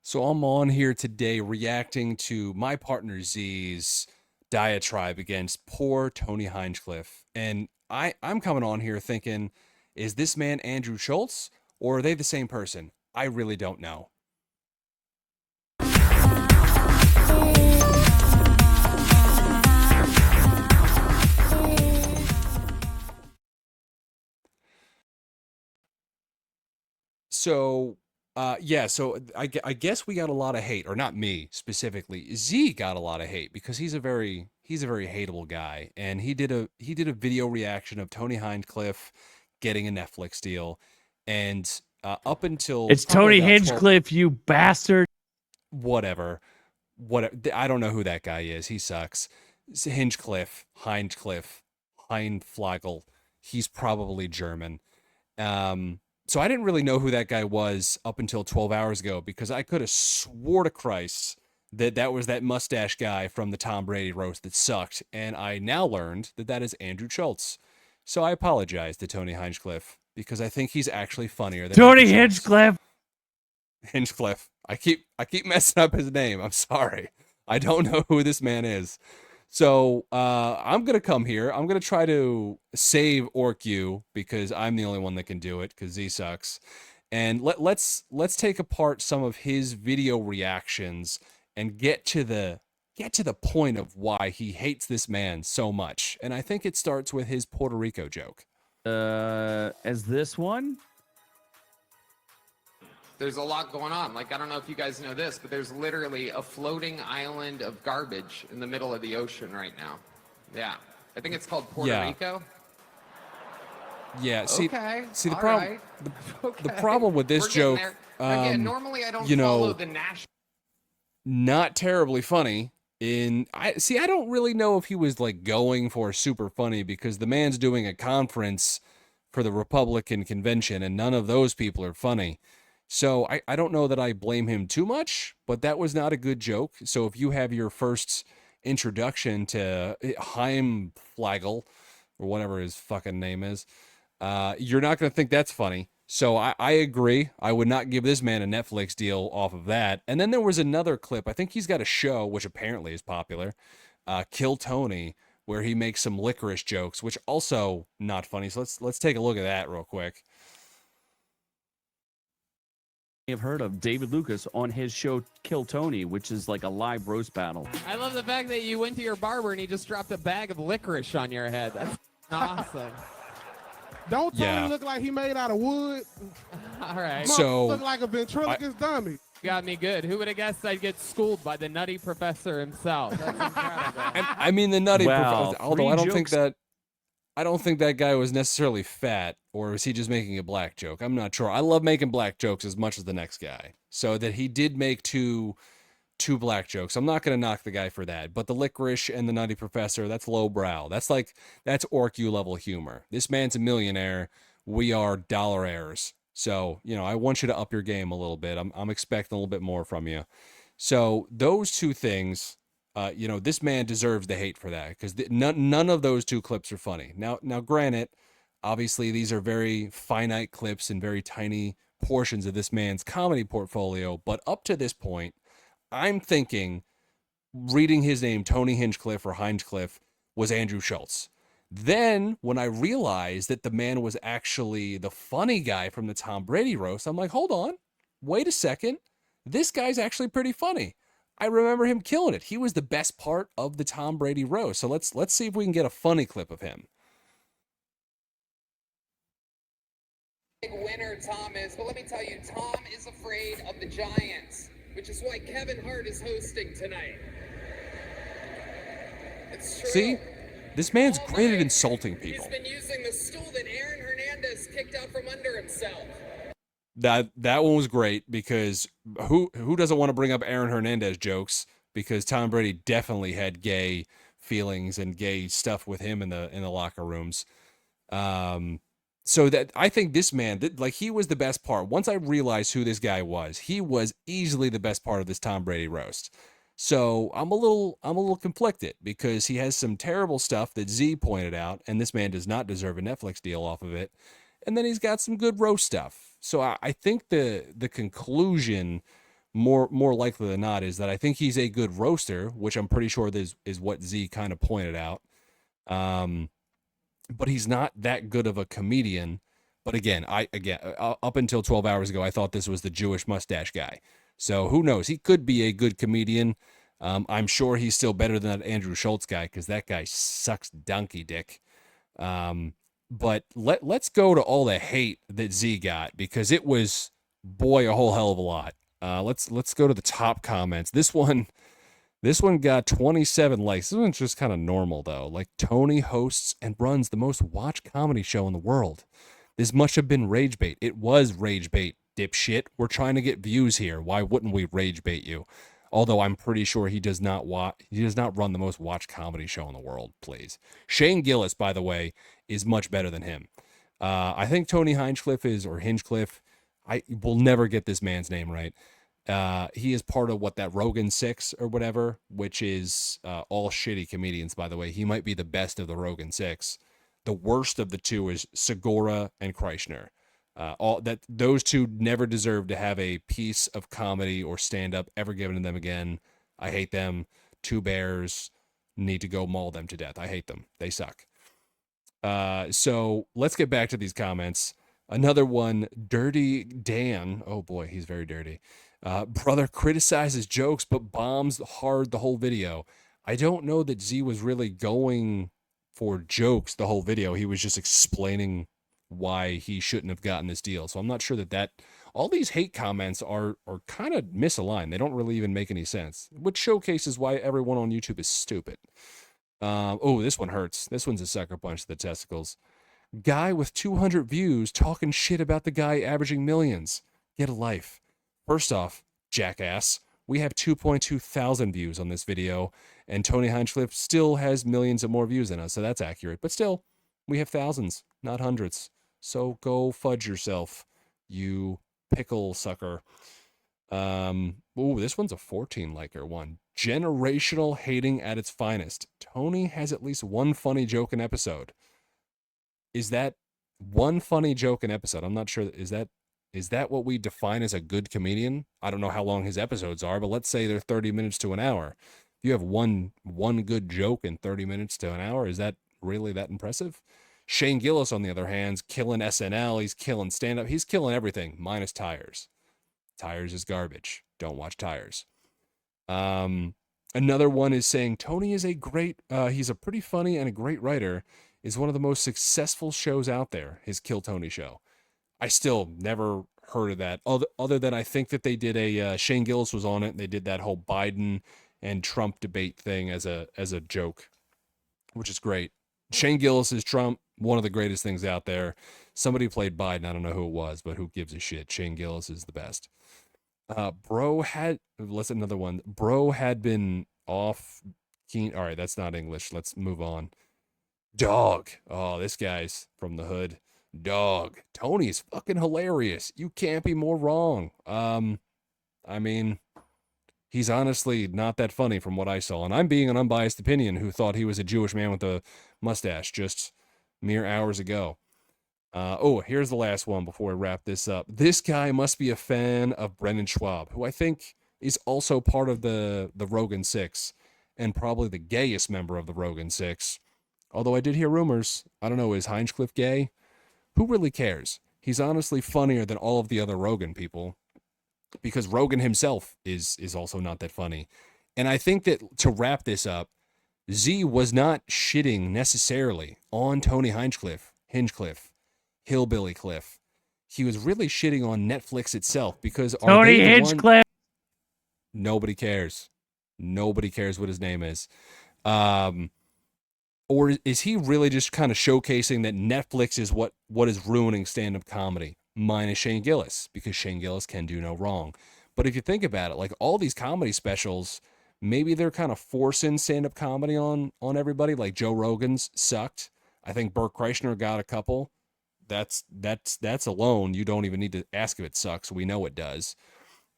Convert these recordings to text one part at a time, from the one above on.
So I'm on here today reacting to my partner Z's diatribe against poor Tony Hinchcliffe. And I'm coming on here thinking, is this man Andrew Schultz or are they the same person? I really don't know. So, I guess we got a lot of hate, or not me specifically. Z got a lot of hate because he's a very hateable guy, and he did a video reaction of Tony Hinchcliffe getting a Netflix deal, and up until It's probably Tony about 12, Hinchcliffe, you bastard. whatever, what I don't know who that guy is. He sucks. Hinchcliffe, Heinflagel. He's probably German. So I didn't really know who that guy was up until 12 hours ago because I could have swore to Christ that that was that mustache guy from the Tom Brady roast that sucked. And I now learned that that is Andrew Schultz. So I apologize to Tony Hinchcliffe because I think he's actually funnier than Tony Andrew Schultz. Hinchcliffe. Hinchcliffe. I keep messing up his name. I'm sorry. I don't know who this man is. So I'm gonna come here. I'm gonna try to save OrcU because I'm the only one that can do it because Z sucks. And let's take apart some of his video reactions and get to the point of why he hates this man so much. And I think it starts with his Puerto Rico joke. As this one? There's a lot going on. Like, I don't know if you guys know this, but there's literally a floating island of garbage in the middle of the ocean right now. Yeah. I think it's called Puerto Yeah. Rico. Yeah, see, Okay. see the all problem. right. The Okay. problem with this We're getting joke, there. Again, normally I don't you know, follow the national. not terribly funny. I don't really know if he was like going for super funny because the man's doing a conference for the Republican convention and none of those people are funny. So I don't know that I blame him too much, but that was not a good joke. So if you have your first introduction to Heimflagel or whatever his fucking name is, you're not going to think that's funny. So I agree. I would not give this man a Netflix deal off of that. And then there was another clip. I think he's got a show, which apparently is popular, Kill Tony, where he makes some licorice jokes, which also not funny. So let's take a look at that real quick. Have heard of David Lucas on his show Kill Tony, which is like a live roast battle. I love the fact that you went to your barber and he just dropped a bag of licorice on your head. That's awesome. Don't Tony Yeah. look like he made out of wood? All right. So- Look like a ventriloquist dummy. Got me good. Who would have guessed I'd get schooled by the nutty professor himself? That's incredible. I mean the nutty Wow, professor, although three I don't think that guy was necessarily fat, or is he just making a black joke? I'm not sure. I love making black jokes as much as the next guy. So that he did make two black jokes. I'm not going to knock the guy for that. But the licorice and the nutty professor, that's lowbrow. That's OrcU level humor. This man's a millionaire. We are dollar heirs. So, I want you to up your game a little bit. I'm expecting a little bit more from you. So those two things, this man deserves the hate for that because none of those two clips are funny. Now, granted, obviously these are very finite clips and very tiny portions of this man's comedy portfolio. But up to this point, I'm thinking reading his name, Tony Hinchcliffe or Hinchcliffe, was Andrew Schultz. Then when I realized that the man was actually the funny guy from the Tom Brady roast, I'm like, hold on, wait a second. This guy's actually pretty funny. I remember him killing it. He was the best part of the Tom Brady roast. So let's see if we can get a funny clip of him. Big winner Tom is, but let me tell you, Tom is afraid of the Giants, which is why Kevin Hart is hosting tonight. It's true. See? This man's All great at night, insulting people. He's been using the stool that Aaron Hernandez kicked out from under himself. That one was great because who doesn't want to bring up Aaron Hernandez jokes? Because Tom Brady definitely had gay feelings and gay stuff with him in the locker rooms. So that I think this man, he was the best part. Once I realized who this guy was, he was easily the best part of this Tom Brady roast. So I'm a little conflicted because he has some terrible stuff that Z pointed out, and this man does not deserve a Netflix deal off of it. And then he's got some good roast stuff. So I think the conclusion more likely than not is that I think he's a good roaster, which I'm pretty sure is what Z kind of pointed out. But he's not that good of a comedian. But again, up until 12 hours ago, I thought this was the Jewish mustache guy. So who knows? He could be a good comedian. I'm sure he's still better than that Andrew Schultz guy because that guy sucks donkey dick. But let's go to all the hate that Z got because it was, boy, a whole hell of a lot. Let's go to the top comments. This one got 27 likes. This one's just kind of normal though. Like, Tony hosts and runs the most watched comedy show in the world. This must have been rage bait. It was rage bait, dipshit. We're trying to get views here. Why wouldn't we rage bait you? Although I'm pretty sure he does not run the most watched comedy show in the world, please. Shane Gillis, by the way, is much better than him. I think Tony Hincliffe or Hinchcliffe. I will never get this man's name right. He is part of that Rogan 6 or whatever, which is all shitty comedians, by the way. He might be the best of the Rogan 6. The worst of the two is Segura and Kreishner. Those two never deserve to have a piece of comedy or stand-up ever given to them again. I hate them. Two bears need to go maul them to death. I hate them. They suck. So let's get back to these comments. Another one, Dirty Dan. Oh boy, he's very dirty. Brother criticizes jokes but bombs hard the whole video. I don't know that Z was really going for jokes the whole video. He was just explaining why he shouldn't have gotten this deal. So I'm not sure that all these hate comments are kind of misaligned. They don't really even make any sense, which showcases why everyone on YouTube is stupid. Oh, this one hurts. This one's a sucker punch to the testicles. Guy with 200 views talking shit about the guy averaging millions. Get a life. First off, jackass, we have 2.2 thousand views on this video, and Tony Hinchliffe still has millions of more views than us, so that's accurate. But still, we have thousands, not hundreds. So go fudge yourself, you pickle sucker. This one's a 14 liker one. Generational hating at its finest. Tony has at least one funny joke an episode. Is that one funny joke an episode? I'm not sure. Is that what we define as a good comedian? I don't know how long his episodes are, but let's say they're 30 minutes to an hour. If you have one good joke in 30 minutes to an hour, is that really that impressive? Shane Gillis, on the other hand, is killing SNL. He's killing stand-up. He's killing everything, minus Tires. Tires is garbage. Don't watch Tires. Another one is saying Tony is he's a pretty funny and a great writer, is one of the most successful shows out there, his Kill Tony show. I still never heard of that, other than I think that they did Shane Gillis was on it, and they did that whole Biden and Trump debate thing as a joke, which is great. Shane Gillis is Trump, one of the greatest things out there. Somebody played Biden, I don't know who it was, but who gives a shit? Shane Gillis is the best. Bro had been off keen. All right, that's not English. Let's move on. Dog. Oh, this guy's from the hood. Dog. Tony's fucking hilarious. You can't be more wrong. I mean, he's honestly not that funny from what I saw, and I'm being an unbiased opinion who thought he was a Jewish man with a mustache just mere hours ago. Here's the last one before we wrap this up. This guy must be a fan of Brendan Schwab, who I think is also part of the Rogan 6 and probably the gayest member of the Rogan 6. Although I did hear rumors. I don't know, is Hinchcliffe gay? Who really cares? He's honestly funnier than all of the other Rogan people because Rogan himself is also not that funny. And I think that to wrap this up, Z was not shitting necessarily on Tony Hinchcliffe, Hillbilly Cliff. He was really shitting on Netflix itself because Tony Hinchcliffe. Nobody cares. Nobody cares what his name is. Or is he really just kind of showcasing that Netflix is what is ruining stand-up comedy, minus Shane Gillis, because Shane Gillis can do no wrong. But if you think about it, like all these comedy specials, maybe they're kind of forcing stand-up comedy on everybody. Like Joe Rogan's sucked. I think Bert Kreischer got a couple. That's alone. You don't even need to ask if it sucks. We know it does.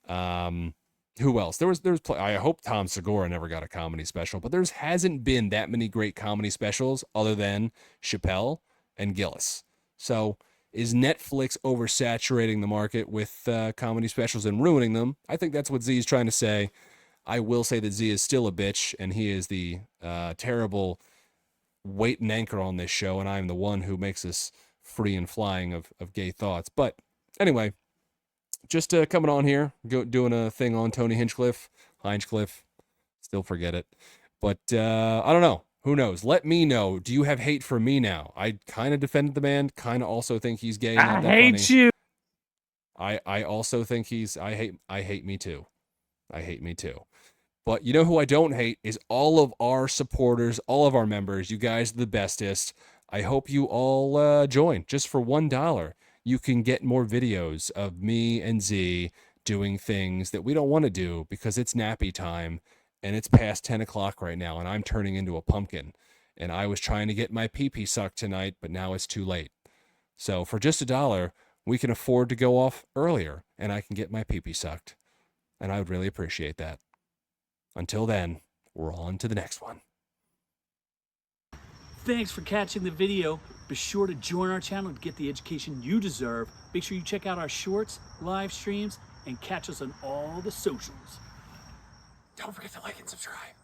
Who else? I hope Tom Segura never got a comedy special, but hasn't been that many great comedy specials other than Chappelle and Gillis. So Is Netflix oversaturating the market with comedy specials and ruining them? I think that's what Z is trying to say. I will say that Z is still a bitch, and he is the terrible weight and anchor on this show, and I'm the one who makes us free and flying of gay thoughts. But anyway, just coming on here, doing a thing on Tony Hinchcliffe, still forget it. But I don't know. Who knows? Let me know. Do you have hate for me now? I kind of defended the man, kind of also think he's gay. I hate you. I also think I hate me too. I hate me too. But you know who I don't hate is all of our supporters, all of our members. You guys are the bestest. I hope you all join. Just for $1, you can get more videos of me and Z doing things that we don't want to do because it's nappy time and it's past 10 o'clock right now and I'm turning into a pumpkin. And I was trying to get my pee-pee sucked tonight, but now it's too late. So for just $1, we can afford to go off earlier and I can get my pee-pee sucked. And I would really appreciate that. Until then, we're on to the next one. Thanks for catching the video. Be sure to join our channel to get the education you deserve. Make sure you check out our shorts, live streams, and catch us on all the socials. Don't forget to like and subscribe.